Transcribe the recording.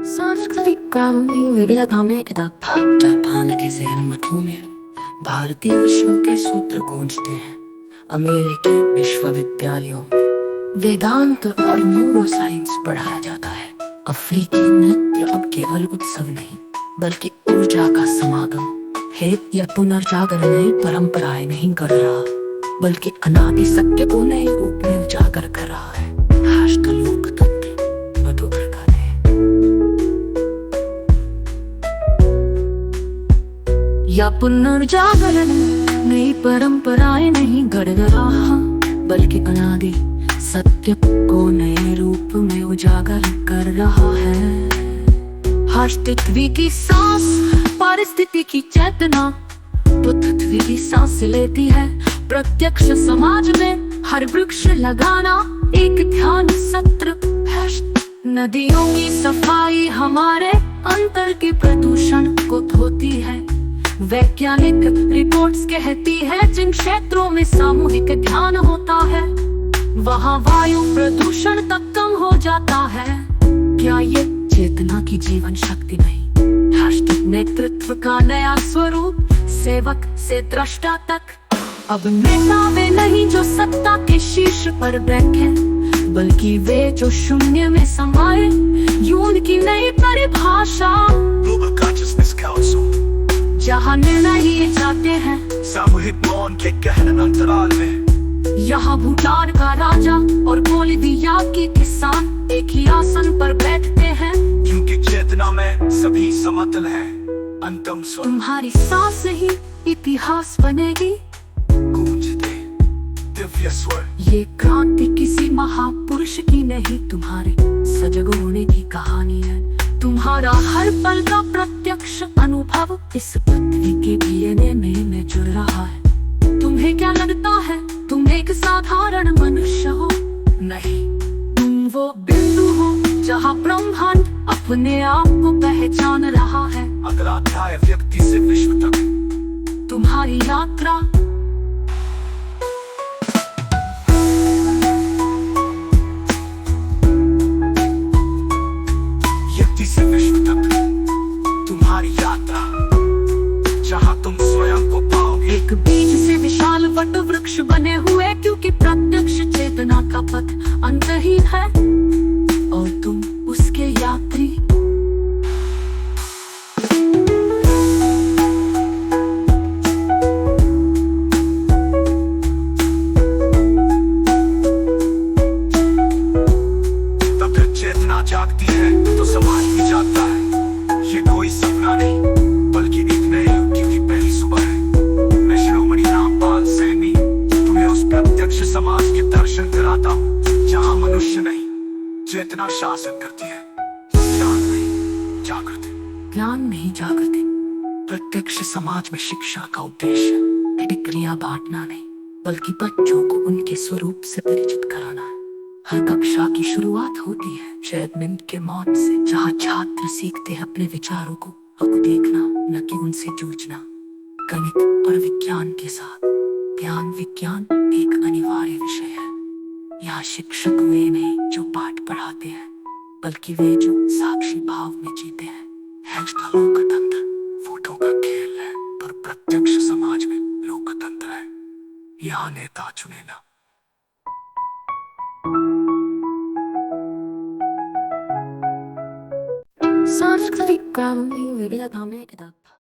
सांस्कृतिक कानूनी विविधता में किताब जापान के शहर मठों में भारतीय विषयों के सूत्र गूंजते हैं। अमेरिकी विश्वविद्यालयों में वेदांत और न्यूरोसाइंस पढ़ाया जाता है। अफ्रीकी नृत्य अब केवल उत्सव नहीं बल्कि ऊर्जा का समागम है। यह पुनर्जागरण नई परंपराएं नहीं कर रहा बल्कि अनादि सत्य को नए रूप में उजागर कर रहा है। लोकतंत्र मधुप्रका ने या पुनर्जागरण नई परंपराएं नहीं गढ़ रहा बल्कि अनादि सत्य को नए रूप में उजागर कर रहा है। अस्तित्व की सांस परिस्थिति की चेतना पृथ्वी की सांस लेती है। प्रत्यक्ष समाज में हर वृक्ष लगाना एक ध्यान सत्र है। नदियों की सफाई हमारे अंतर के प्रदूषण को धोती है। वैज्ञानिक रिपोर्ट्स कहती है जिन क्षेत्रों में सामूहिक ध्यान होता है वहाँ वायु प्रदूषण तक कम हो जाता है। क्या ये चेतना की जीवन शक्ति नहीं? नेतृत्व का नया स्वरूप सेवक से दृष्टा तक। अब नेता वे नहीं जो सत्ता के शीर्ष पर बैठे बल्कि वे जो शून्य में समाये। यून की नई परिभाषा Global Consciousness Council, जहाँ निर्णय लिए जाते हैं सामूहिक मौन के गहन अंतराल में। यहाँ भूटान का राजा और बोलिविया के किसान एक ही आसन पर बैठते हैं क्योंकि चेतना में सभी समतल हैं। अंतम स्वर तुम्हारी सांस ही इतिहास बनेगी। गूंजते दिव्य स्वर ये क्रांति किसी महापुरुष की नहीं तुम्हारे सजग होने की कहानी है। तुम्हारा हर पल का प्रत्यक्ष अनुभव इस पृथ्वी के डीएनए में जुड़ रहा है। तुम्हें क्या लगता है तुम एक साधारण मनुष्य हो? नहीं, तुम वो बिंदु हो जहाँ ब्रह्मांड अपने आप को पहचान रहा है। अगला अध्याय व्यक्ति से विश्व तक तुम्हारी यात्रा। व्यक्ति से विश्व तक तुम्हारी यात्रा जहाँ तुम स्वयं को पाओगे। एक बीज से विशाल वट वृक्ष बने हुए क्योंकि प्रत्यक्ष चेतना का पथ अंतहीन है और तुम उसके यात्री। तब जब चेतना जागती है तो समाज भी जागता है। ये कोई सपना नहीं बल्कि एक नए युग की पहली सुबह है। मैं शिरोमणि रामपाल सैनी तुम्हें उस प्रत्यक्ष समाज के दर्शन कराता हूँ जहाँ मनुष्य नहीं चेतना शासन करती है। ज्ञान नहीं जागृति, ज्ञान नहीं जागृति। प्रत्यक्ष समाज में शिक्षा का उद्देश्य डिग्रियां बांटना नहीं बल्कि बच्चों को उनके स्वरूप से परिचित कराना है। हर कक्षा की शुरुआत होती है चैतन्य के मौन से जहाँ छात्र सीखते हैं अपने विचारों को अब देखना न कि उनसे जूझना। गणित और विज्ञान के साथ ज्ञान विज्ञान एक अनिवार्य विषय है। यहाँ शिक्षक वे नहीं जो पाठ पढ़ाते हैं बल्कि वे जो साक्षी भाव में जीते हैं। लोकतंत्र वोटों का खेल है पर प्रत्यक्ष समाज में लोकतंत्र है। यहाँ नेता चुनेगा। सांस्कृतिक कानूनी विविधता में किताब।